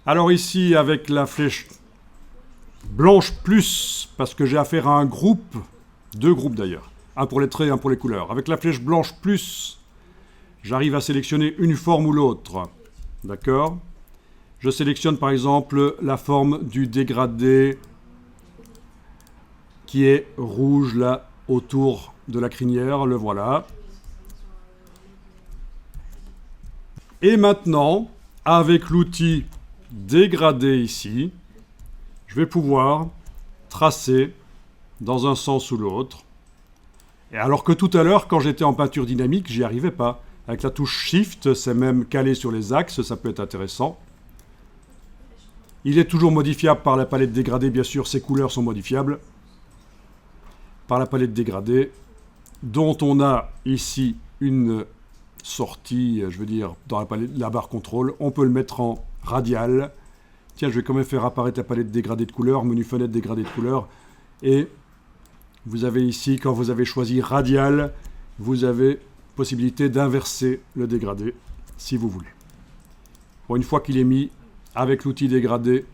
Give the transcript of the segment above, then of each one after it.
Alors ici, avec la flèche blanche plus, parce que j'ai affaire à un groupe, 2 groupes d'ailleurs, un pour les traits et un pour les couleurs. Avec la flèche blanche plus, j'arrive à sélectionner une forme ou l'autre. D'accord ? Je sélectionne par exemple la forme du dégradé qui est rouge là autour de la crinière, le voilà. Et maintenant, avec l'outil dégradé ici, je vais pouvoir tracer dans un sens ou l'autre. Et alors que tout à l'heure, quand j'étais en peinture dynamique, j'y arrivais pas. Avec la touche Shift, c'est même calé sur les axes, ça peut être intéressant. Il est toujours modifiable par la palette dégradée, bien sûr, ces couleurs sont modifiables. Par la palette dégradée, dont on a ici une sortie, je veux dire, dans la barre contrôle. On peut le mettre en radial. Tiens, je vais quand même faire apparaître la palette dégradée de couleurs, menu fenêtre dégradée de couleurs. Et vous avez ici, quand vous avez choisi radial, vous avez possibilité d'inverser le dégradé, si vous voulez. Bon, une fois qu'il est mis, avec l'outil dégradé,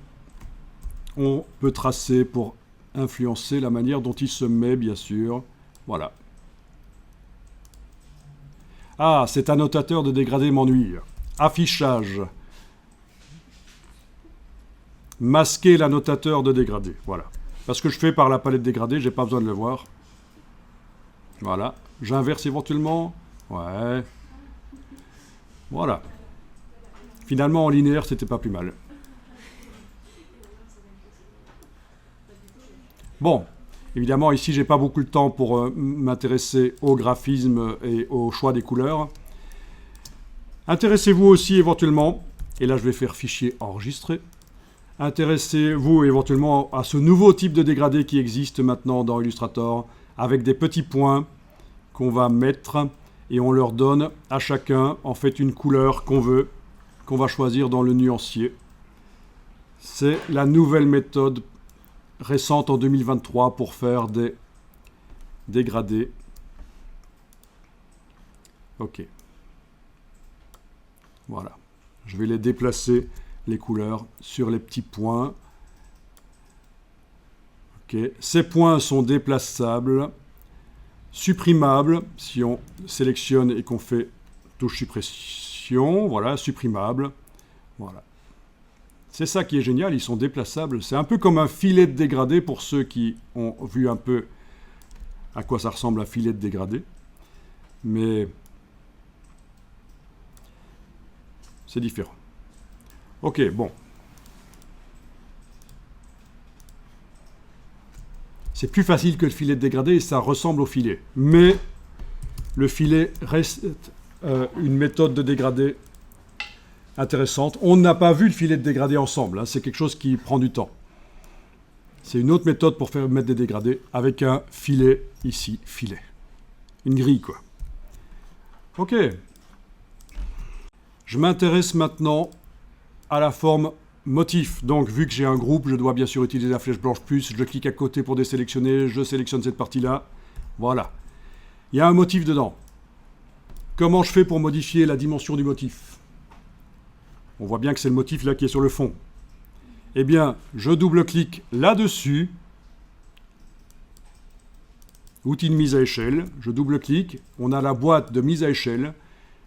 on peut tracer pour influencer la manière dont il se met, bien sûr. Voilà. Ah, cet annotateur de dégradé m'ennuie. Affichage. Masquer l'annotateur de dégradé. Voilà. Parce que je fais par la palette dégradée, j'ai pas besoin de le voir. Voilà. J'inverse éventuellement. Ouais. Voilà. Finalement, en linéaire, c'était pas plus mal. Bon. Évidemment, ici, j'ai pas beaucoup de temps pour m'intéresser au graphisme et au choix des couleurs. Intéressez-vous aussi éventuellement, et là je vais faire fichier enregistré, intéressez-vous éventuellement à ce nouveau type de dégradé qui existe maintenant dans Illustrator, avec des petits points qu'on va mettre, et on leur donne à chacun en fait une couleur qu'on veut, qu'on va choisir dans le nuancier. C'est la nouvelle méthode récente en 2023 pour faire des dégradés. Ok. Voilà. Je vais les déplacer, les couleurs, sur les petits points. Ok. Ces points sont déplaçables, supprimables, si on sélectionne et qu'on fait touche suppression. Voilà, supprimable. Voilà. C'est ça qui est génial, ils sont déplaçables. C'est un peu comme un filet de dégradé pour ceux qui ont vu un peu à quoi ça ressemble un filet de dégradé. Mais c'est différent. Ok, bon. C'est plus facile que le filet de dégradé et ça ressemble au filet. Mais le filet reste une méthode de dégradé intéressante. On n'a pas vu le filet de dégradé ensemble, hein. C'est quelque chose qui prend du temps. C'est une autre méthode pour faire mettre des dégradés avec un filet ici, filet. Une grille, quoi. Ok. Je m'intéresse maintenant à la forme motif. Donc, vu que j'ai un groupe, je dois bien sûr utiliser la flèche blanche plus. Je clique à côté pour désélectionner. Je sélectionne cette partie-là. Voilà. Il y a un motif dedans. Comment je fais pour modifier la dimension du motif ? On voit bien que c'est le motif là qui est sur le fond. Eh bien, je double-clique là-dessus. Outil de mise à échelle. Je double-clique. On a la boîte de mise à échelle.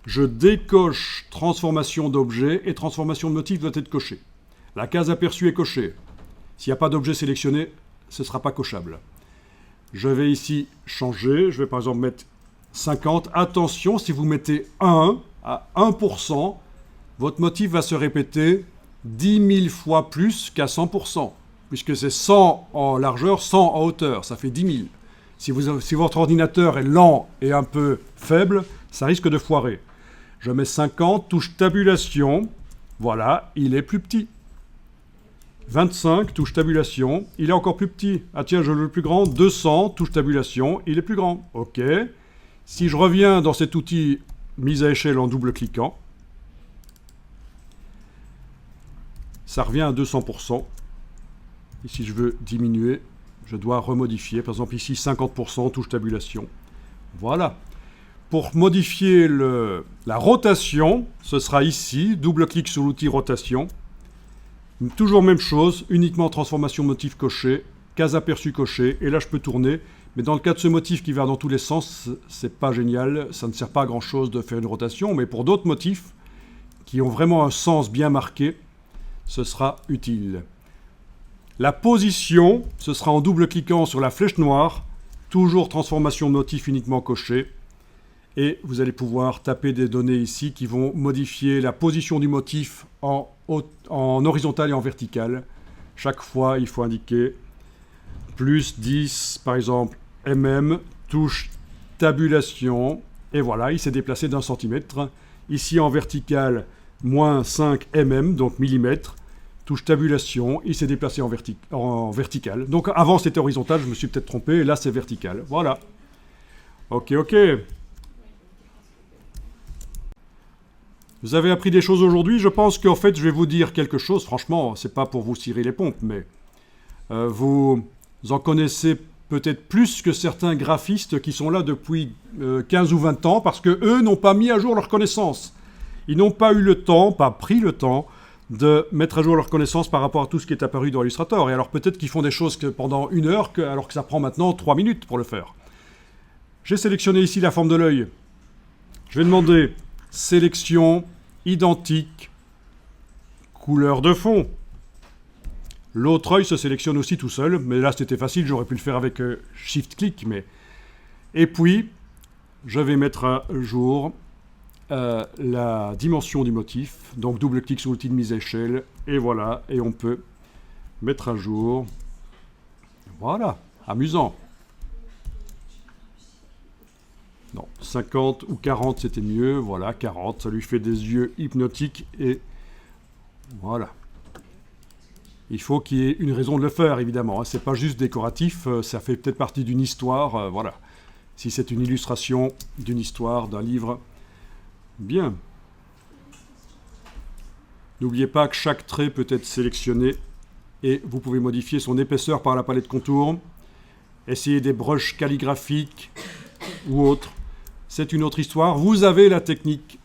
Je décoche transformation d'objet et transformation de motif doit être cochée. La case aperçue est cochée. S'il n'y a pas d'objet sélectionné, ce ne sera pas cochable. Je vais ici changer. Je vais par exemple mettre 50. Attention, si vous mettez 1 à 1%, votre motif va se répéter 10 000 fois plus qu'à 100%, puisque c'est 100 en largeur, 100 en hauteur, ça fait 10 000. Si votre ordinateur est lent et un peu faible, ça risque de foirer. Je mets 50, touche tabulation, voilà, il est plus petit. 25, touche tabulation, il est encore plus petit. Ah tiens, je veux le plus grand, 200, touche tabulation, il est plus grand. Ok. Si je reviens dans cet outil mise à échelle en double-cliquant, ça revient à 200%. Et si je veux diminuer, je dois remodifier. Par exemple, ici, 50%, touche tabulation. Voilà. Pour modifier la rotation, ce sera ici, double-clic sur l'outil rotation. Toujours même chose, uniquement transformation motif coché, case aperçu coché, et là je peux tourner. Mais dans le cas de ce motif qui va dans tous les sens, c'est pas génial, ça ne sert pas à grand chose de faire une rotation, mais pour d'autres motifs qui ont vraiment un sens bien marqué, ce sera utile. La position, ce sera en double-cliquant sur la flèche noire, toujours transformation de motif uniquement coché, et vous allez pouvoir taper des données ici qui vont modifier la position du motif en horizontal et en vertical. Chaque fois, il faut indiquer plus 10, par exemple, mm, touche tabulation, et voilà, il s'est déplacé d'1 centimètre. Ici, en vertical, moins 5 mm, donc millimètres, touche tabulation, il s'est déplacé en vertical. Donc avant, c'était horizontal, je me suis peut-être trompé, et là, c'est vertical. Voilà. Ok. Vous avez appris des choses aujourd'hui. Je pense qu'en fait, je vais vous dire quelque chose. Franchement, c'est pas pour vous cirer les pompes, mais vous en connaissez peut-être plus que certains graphistes qui sont là depuis 15 ou 20 ans, parce que eux n'ont pas mis à jour leurs connaissances. Ils n'ont pas eu le temps, pas pris le temps, de mettre à jour leurs connaissances par rapport à tout ce qui est apparu dans Illustrator. Et alors peut-être qu'ils font des choses que pendant 1 heure, alors que ça prend maintenant 3 minutes pour le faire. J'ai sélectionné ici la forme de l'œil. Je vais demander sélection, identique, couleur de fond. L'autre œil se sélectionne aussi tout seul, mais là c'était facile, j'aurais pu le faire avec Shift-clic. Et puis, je vais mettre à jour la dimension du motif. Donc double-clic sur l'outil de mise à échelle, et voilà, et on peut mettre à jour. Voilà, amusant. Non, 50 ou 40 c'était mieux, voilà, 40, ça lui fait des yeux hypnotiques, et voilà. Il faut qu'il y ait une raison de le faire, évidemment, hein. C'est pas juste décoratif, ça fait peut-être partie d'une histoire, voilà. Si c'est une illustration d'une histoire, d'un livre, bien. N'oubliez pas que chaque trait peut être sélectionné, et vous pouvez modifier son épaisseur par la palette contour, essayer des brushes calligraphiques ou autres. C'est une autre histoire. Vous avez la technique